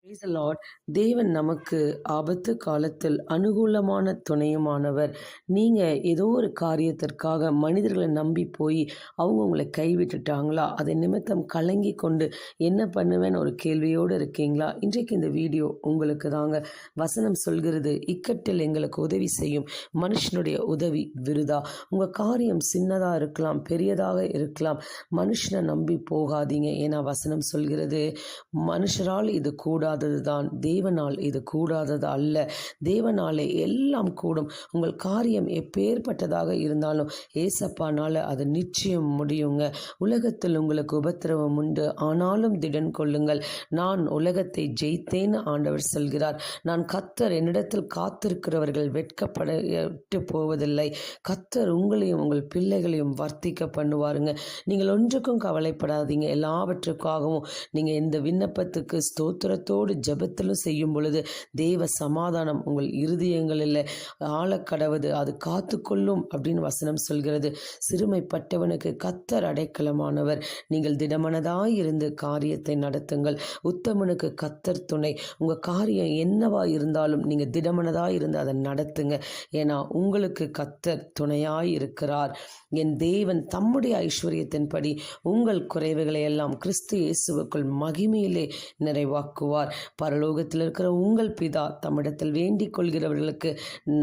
Praise the Lord. தேவன் நமக்கு ஆபத்து காலத்தில் அனுகூலமான துணையுமானவர். நீங்கள் ஏதோ ஒரு காரியத்திற்காக மனிதர்களை நம்பி போய் அவங்க உங்களை கைவிட்டுட்டாங்களா? அதை நிமித்தம் கலங்கி கொண்டு என்ன பண்ணுவேன்னு ஒரு கேள்வியோடு இருக்கீங்களா? இன்றைக்கு இந்த வீடியோ உங்களுக்கு தாங்க. வசனம் சொல்கிறது, இக்கட்டில் எங்களுக்கு உதவி செய்யும் மனுஷனுடைய உதவி விருதா. உங்கள் காரியம் சின்னதாக இருக்கலாம், பெரியதாக இருக்கலாம். மனுஷனை நம்பி போகாதீங்க. ஏன்னா வசனம் சொல்கிறது, மனுஷரால் இது கூடாதது தான், தேவனால் இது கூடாதது அல்ல. தேவனாலே எல்லாம் கூடும். உங்கள் காரியம் எப்பேற்பட்டதாக இருந்தாலும் ஏசப்பானால அது நிச்சயம் முடியுங்க. உலகத்தில் உங்களுக்கு உபத்திரவம் உண்டு, ஆனாலும் திடன் கொள்ளுங்கள், நான் உலகத்தை ஜெயித்தேன்னு ஆண்டவர் சொல்கிறார். நான் கர்த்தர், என்னிடத்தில் காத்திருக்கிறவர்கள் வெட்கப்பட்டு போவதில்லை. கர்த்தர் உங்களையும் உங்கள் பிள்ளைகளையும் வர்த்திக்க பண்ணுவாருங்க. நீங்கள் ஒன்றுக்கும் கவலைப்படாதீங்க. எல்லாவற்றுக்காகவும் நீங்கள் இந்த விண்ணப்பத்துக்கு ஸ்தோத்திரத்தோடு ஜெபத்திலும் செய்யும் பொழுது தேவ சமாதானம் உங்கள் இருதயங்களில் ஆழக்கடவது, அது காத்துக்கொள்ளும் அப்படின்னு வசனம் சொல்கிறது. சிறுமைப்பட்டவனுக்கு கர்த்தர் அடைக்கலமானவர். நீங்கள் திடமனதாய் இருந்து காரியத்தை நடத்துங்கள். உத்தமனுக்கு கர்த்தர் துணை. உங்கள் காரியம் என்னவா இருந்தாலும் நீங்கள் திடமனதாய் இருந்து அதை நடத்துங்க. ஏன்னா உங்களுக்கு கர்த்தர் துணையாய் இருக்கிறார். என் தேவன் தம்முடைய ஐஸ்வர்யத்தின்படி உங்கள் குறைவுகளை எல்லாம் கிறிஸ்து இயேசுவுக்குள் மகிமையிலே நிறைவாக்குவார். பரலோகத்தில் இருக்கிற உங்கள் பிதா தம்மிடத்தில் வேண்டிக் கொள்கிறவர்களுக்கு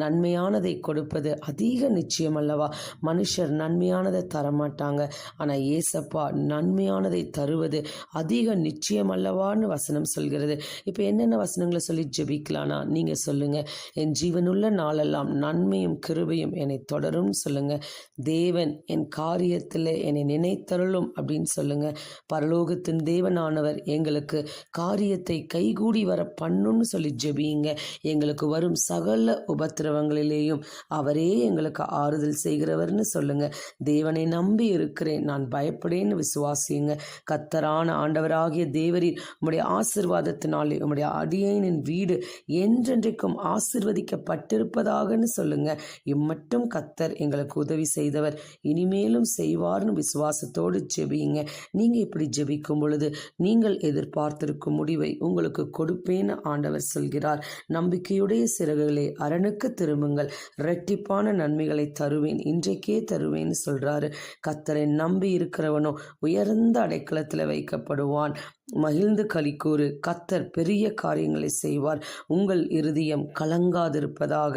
நன்மையானதை கொடுப்பது அதிக நிச்சயம் அல்லவா? மனுஷர் நன்மையானதை தரமாட்டாங்க, ஆனால் ஏசப்பா நன்மையானதை தருவது அதிக நிச்சயம் அல்லவான்னு வசனம் சொல்கிறது. இப்போ என்னென்ன வசனங்களை சொல்லி ஜெபிக்கலானா நீங்கள் சொல்லுங்கள். என் ஜீவனுள்ள நாளெல்லாம் நன்மையும் கிருபையும் என்னை தொடரும்னு சொல்லுங்கள். தேவன் என் காரியத்தில் என்னை நினைத்தருளும் அப்படின்னு சொல்லுங்கள். பரலோகத்தின் தேவனானவர் எங்களுக்கு காரியத்தை கைகூடி வர பண்ணுன்னு சொல்லி ஜெபியுங்க. எங்களுக்கு வரும் சகல உபத்திரவங்களிலேயும் அவரே எங்களுக்கு ஆறுதல் செய்கிறவர்னு சொல்லுங்க. தேவனை நம்பி இருக்கிறேன், நான் பயப்படேன்னு விசுவாசியுங்க. கர்த்தரான ஆண்டவராகிய தேவரீர் உம்முடைய ஆசீர்வாதத்தினாலே உம்முடைய அடியேனின் வீடு என்றென்றைக்கும் ஆசீர்வதிக்கப்பட்டிருப்பதாகன்னு சொல்லுங்க. இம்மட்டும் கர்த்தர் எங்களுக்கு உதவி செய்தவர், இனிமேலும் செய்வார்னு விசுவாசத்தோடு ஜெபியுங்க. நீங்கள் இப்படி ஜெபிக்கும் பொழுது நீங்கள் எதிர்பார்த்திருக்கும் முடிவை உங்களுக்கு கொடுப்பேன்னு ஆண்டவர் சொல்கிறார். நம்பிக்கையுடைய சிறகுகளே அரணுக்கு திரும்புங்கள், இரட்டிப்பான நன்மைகளை தருவேன், இன்றைக்கே தருவேன்னு சொல்றாரு. கர்த்தரை நம்பி இருக்கிறவனோ உயர்ந்த அடைக்கலத்தில் வைக்கப்படுவான். மகிழ்ந்து களிக்கூறு, கர்த்தர் பெரிய காரியங்களை செய்வார். உங்கள் இருதயம் கலங்காதிருப்பதாக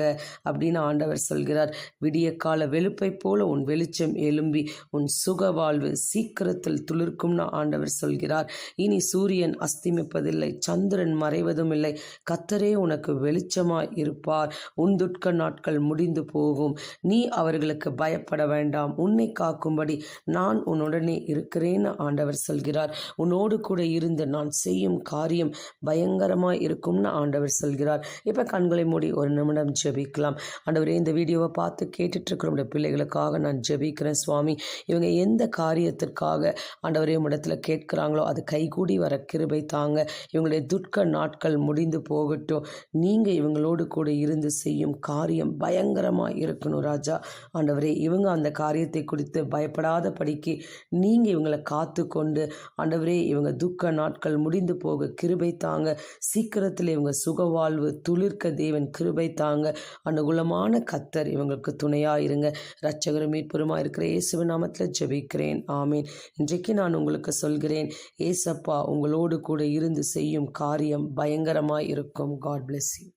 அப்படின்னு ஆண்டவர் சொல்கிறார். விடிய கால வெளுப்பை போல உன் வெளிச்சம் எழும்பி உன் சுக வாழ்வு சீக்கிரத்தில் துளிர்க்கும்னு ஆண்டவர் சொல்கிறார். இனி சூரியன் அஸ்திமிப்பதில்லை, சந்திரன் மறைவதும் இல்லை. கர்த்தரே உனக்கு வெளிச்சமாய் இருப்பார். உன் துக்க நாட்கள் முடிந்து போகும். நீ அவர்களுக்கு பயப்பட வேண்டாம். உன்னை காக்கும்படி நான் உன்னுடனே இருக்கிறேன்னு ஆண்டவர் சொல்கிறார். உன்னோடு கூட இருந்து நான் செய்யும் காரியம் பயங்கரமாய் இருக்கும்னு ஆண்டவர் சொல்கிறார். இப்போ கண்களை மூடி ஒரு நிமிடம் ஜெபிக்கலாம். ஆண்டவரே, இந்த வீடியோவை பார்த்து கேட்டுட்டு இருக்கிற பிள்ளைகளுக்காக நான் ஜெபிக்கிறேன் சுவாமி. இவங்க எந்த காரியத்திற்காக ஆண்டவரே உம்மிடத்தில் கேட்கிறாங்களோ அது கைகூடி வர கிருபை தாங்க. இவங்களுடைய துக்க நாட்கள் முடிந்து போகட்டும். நீங்கள் இவங்களோடு கூட இருந்து செய்யும் காரியம் பயங்கரமாக இருக்கணும் ராஜா. ஆண்டவரே, இவங்க அந்த காரியத்தை குறித்து பயப்படாத படிக்கு நீங்கள் இவங்களை காத்து கொண்டு ஆண்டவரே இவங்க துக்க நாட்கள் முடிந்து போக கிருபை தாங்க. சீக்கிரத்தில் இவங்க சுகவாழ்வு துளிர்க்க தேவன் கிருபை தாங்க. அனுகூலமான கர்த்தர் இவங்களுக்கு துணையாயிருங்க. இரட்சகரும் மீட்பருமா இருக்கிற இயேசுவின் நாமத்தில் ஜெபிக்கிறேன், ஆமீன். இன்றைக்கு நான் உங்களுக்கு சொல்கிறேன், ஏசப்பா உங்களோடு கூட இருந்து செய்யும் காரியம் பயங்கரமாய் இருக்கும். God bless you.